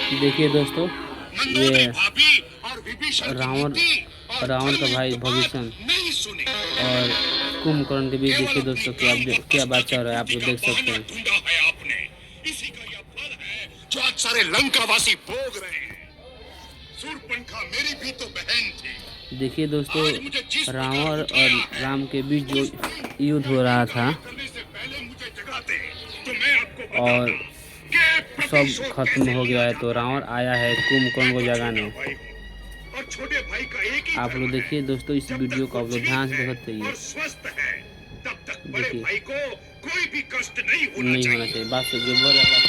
देखिए दोस्तों, ये रावण रावण का भाई भविष्य और कुंभकर्ण के बीच देखिए दोस्तों क्या बात चल रहा है, आप लोग देख सकते हैं। इसी का यह फल है जो आज सारे लंकावासी भोग रहे हैं। शूर्पणखा मेरी भी तो बहन थी। देखिए दोस्तों, रावण और राम के बीच जो युद्ध हो रहा था और सब खत्म हो गया है, तो रावण आया है कुंभकर्ण को जगाने। आप लोग देखिए दोस्तों, इस वीडियो को आप लोग ध्यान से देखते रहिए। देखिए, कोई भी कष्ट नहीं होना चाहिए। बात से जो बोल रहा है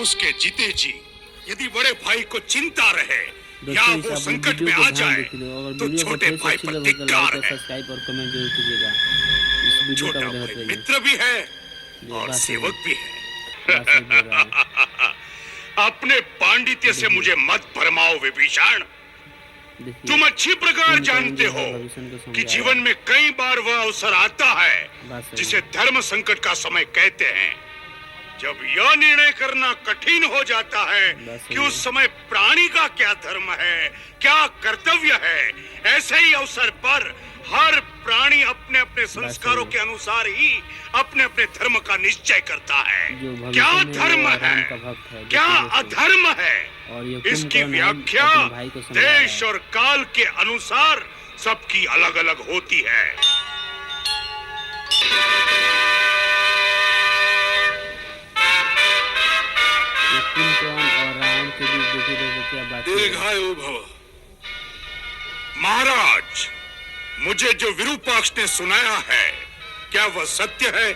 उसके जीते जी यदि बड़े भाई को चिंता रहे या वो संकट में आ जाए तो छोटे भाई पर धिक्कार है। सब्सक्राइब और कमेंट जरूर कीजिएगा। इस वीडियो का देखते रहिए। मित्र भी है और सेवक भी है। अपने पांडित्य से मुझे मत भरमाओ विभीषण। तुम अच्छी प्रकार जानते हो कि जीवन में कई बार वह अवसर आता है जिसे धर्म संकट का समय कहते हैं, जब यह निर्णय करना कठिन हो जाता है कि उस समय प्राणी का क्या धर्म है, क्या कर्तव्य है। ऐसे ही अवसर पर हर प्राणी अपने अपने संस्कारों के अनुसार ही अपने अपने धर्म का निश्चय करता है। क्या धर्म है, क्या अधर्म है, इसकी व्याख्या देश और काल के अनुसार सबकी अलग अलग होती है। दीर्घायु भव। महाराज, मुझे जो विरूपाक्ष ने सुनाया है, क्या वह सत्य है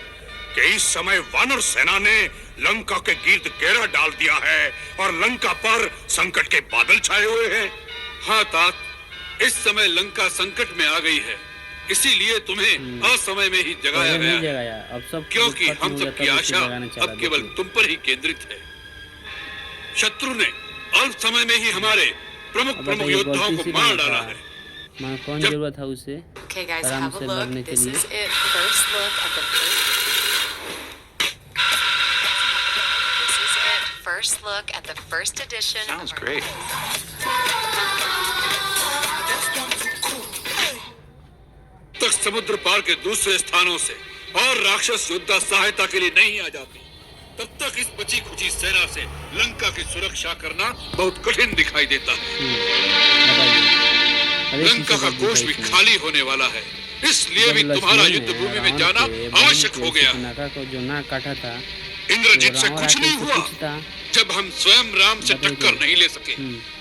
कि इस समय वानर सेना ने लंका के गिर्द घेरा डाल दिया है और लंका पर संकट के बादल छाए हुए हैं? हाँ तात, इस समय लंका संकट में आ गई है, इसीलिए तुम्हें असमय में ही जगाया गया है। अब सब क्योंकि हम सबकी आशा अब केवल तुम पर ही केंद्रित है। शत्रु ने अल्प समय में ही हमारे प्रमुख योद्धाओं को मार डाला है। कौन जरूरत है उसे आराम से लड़ने के लिए। First look at the first edition. Sounds great. तक समुद्र पार के दूसरे स्थानों से और राक्षस योद्धा सहायता के लिए नहीं आ जाते, तब तक इस बची खुची सेना से लंका की सुरक्षा करना बहुत कठिन दिखाई देता है। लंका का कोष भी खाली होने वाला है, इसलिए भी तुम्हारा युद्ध भूमि में जाना आवश्यक हो गया। जो ना काटा था इंद्रजीत से कुछ नहीं हुआ। जब हम स्वयं राम से टक्कर नहीं ले सके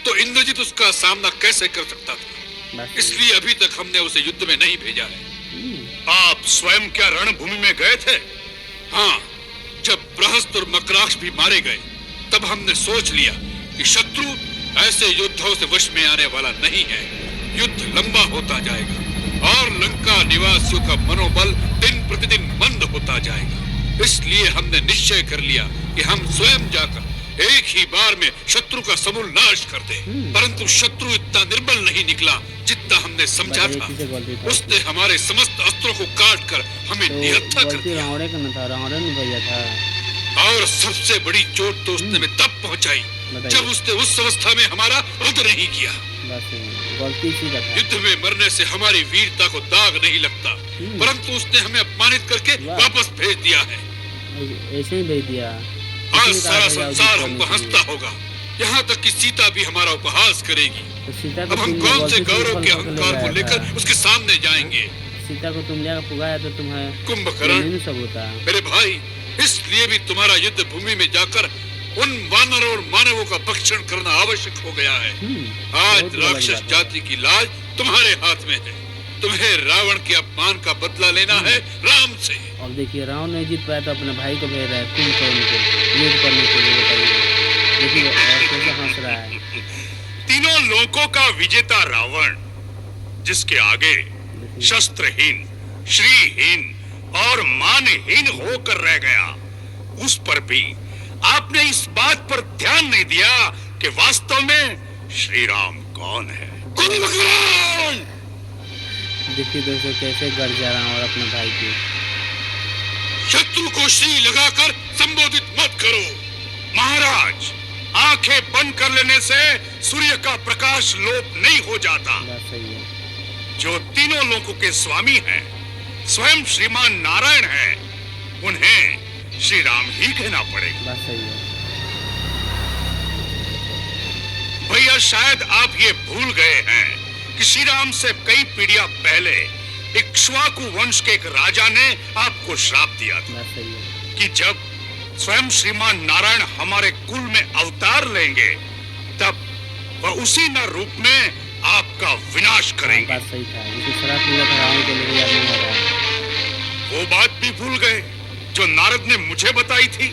तो इंद्रजीत उसका सामना कैसे कर सकता था? इसलिए अभी तक हमने उसे युद्ध में नहीं भेजा है। आप स्वयं क्या रणभूमि में गए थे? हाँ, जब बृहस्पति और मकराक्ष भी मारे गए तब हमने सोच लिया कि शत्रु ऐसे योद्धाओं से वश में आने वाला नहीं है। युद्ध लंबा होता जाएगा और लंका निवासियों का मनोबल दिन प्रतिदिन मंद होता जाएगा। इसलिए हमने निश्चय कर लिया कि हम स्वयं जाकर एक ही बार में शत्रु का समूल नाश कर दे। परंतु शत्रु इतना निर्बल नहीं निकला जितना हमने समझा था। उसने हमारे समस्त अस्त्रों को काट कर हमें निहत्था कर दिया। और सबसे बड़ी चोट तो उसने में तब पहुंचाई जब उसने उस अवस्था में हमारा वध नहीं किया। युद्ध में मरने से हमारी वीरता को दाग नहीं लगता, परंतु उसने हमें अपमानित करके वापस भेज दिया है। ऐसे ही भेज दिया। आज सारा संसार हम पर हंसता होगा, यहाँ तक कि सीता भी हमारा उपहास करेगी। अब हम कौन से गौरव के अहंकार को लेकर उसके सामने जाएंगे? सीता को तुम जाकर पुकारा तो तुम्हें कुंभकर्ण सब होता। मेरे भाई, इसलिए भी तुम्हारा युद्ध भूमि में जाकर उन वानरों और मानवों का भक्षण करना आवश्यक हो गया है। आज राक्षस जाति की लाज तुम्हारे हाथ में है। तुम्हें रावण के अपमान का बदला लेना है राम से। अब देखिए, रावण नहीं जीत पाया तो अपने भाई को भेज रहा है कुंभकर्ण को युद्ध करने के लिए। बताइए, देखिए कैसे हंस रहा है। तीनों लोकों का विजेता रावण, जिसके आगे शस्त्रहीन, श्रीहीन और मानहीन होकर रह गया, उस पर भी आपने इस बात पर ध्यान नहीं दिया कि वास्तव में श्री राम कौन है। कुंभकर्ण! देखिए दोस्तों कैसे गड़ जा रहा हूँ अपने भाई की। शत्रु को श्री लगाकर संबोधित मत करो। महाराज, आंखें बंद कर लेने से सूर्य का प्रकाश लोप नहीं हो जाता। बात सही है। जो तीनों लोकों के स्वामी हैं, स्वयं श्रीमान नारायण हैं, उन्हें श्री राम ही कहना पड़ेगा। बात सही है। भैया शायद आप ये भूल गए हैं कि श्री राम से कई पीढ़ियां पहले इक्ष्वाकु वंश के एक राजा ने आपको श्राप दिया था बात सही है। कि जब स्वयं श्रीमान नारायण हमारे कुल में अवतार लेंगे तब वह उसी न रूप में आपका विनाश करेंगे। बात सही था, उनको श्राप मिला था रावण को लेकर याद नहीं आ रहा है। वो बात भी भूल गए जो नारद ने मुझे बताई थी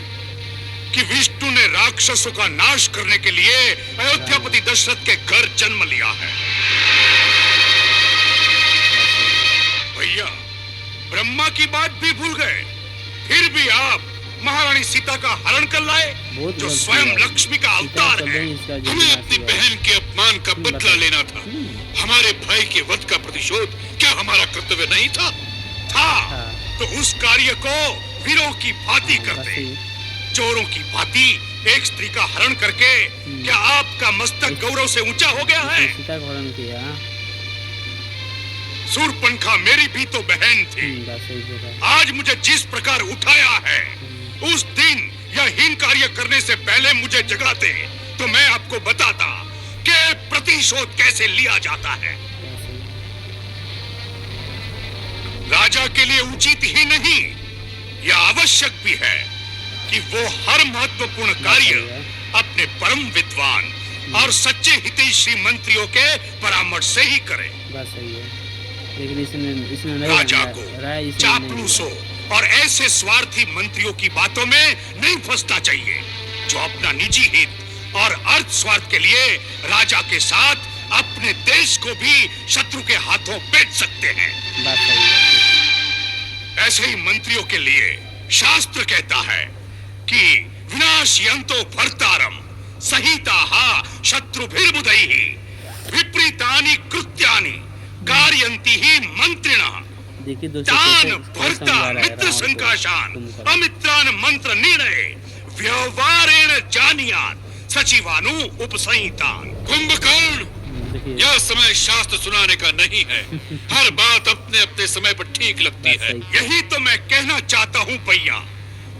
कि विष्णु ने राक्षसों का नाश करने के लिए अयोध्यापति दशरथ के घर जन्म लिया है। भैया ब्रह्मा की बात भी भूल गए, फिर भी आप महारानी सीता का हरण कर लाए जो स्वयं लक्ष्मी का अवतार है। हमें अपनी बहन के अपमान का बदला लेना था। हमारे भाई के वध का प्रतिशोध क्या हमारा कर्तव्य नहीं था? तो उस कार्य को वीरों की भांति करते, चोरों की भांति एक स्त्री का हरण करके क्या आपका मस्तक गौरव से ऊंचा हो गया है? सीता का हरण किया। सूर्पणखा मेरी भी तो बहन थी। आज मुझे जिस प्रकार उठाया है, उस दिन यह हीन कार्य करने से पहले मुझे जगाते तो मैं आपको बताता कि प्रतिशोध कैसे लिया जाता है। राजा के लिए उचित ही नहीं, यह आवश्यक भी है कि वो हर महत्वपूर्ण कार्य अपने परम विद्वान और सच्चे हितैषी मंत्रियों के परामर्श से ही करे। बात सही है, लेकिन इसने राजा को चापलूसों और ऐसे स्वार्थी मंत्रियों की बातों में नहीं फंसना चाहिए जो अपना निजी हित और अर्थ स्वार्थ के लिए राजा के साथ अपने देश को भी शत्रु के हाथों बेच सकते हैं। बात सही है। ऐसे ही मंत्रियों के लिए शास्त्र कहता है कि विनाशयन्तो भर्तारम सहिताः शत्रुभिर्बुधैः विपरीतानि कृत्यानि कारयन्ति ही मंत्रिणः देखिए दान भर्ता मित्र संकाशान अमित्रान मंत्र निर्णय व्यवहारेण जानियात सचिवानु उपसंहितान। कुंभकर्ण, यह समय शास्त्र सुनाने का नहीं है। हर बात अपने अपने समय पर ठीक लगती है। यही तो मैं कहना चाहता हूँ भैया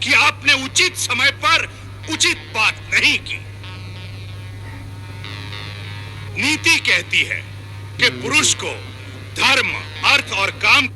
कि आपने उचित समय पर उचित बात नहीं की। नीति कहती है कि पुरुष को धर्म, अर्थ और काम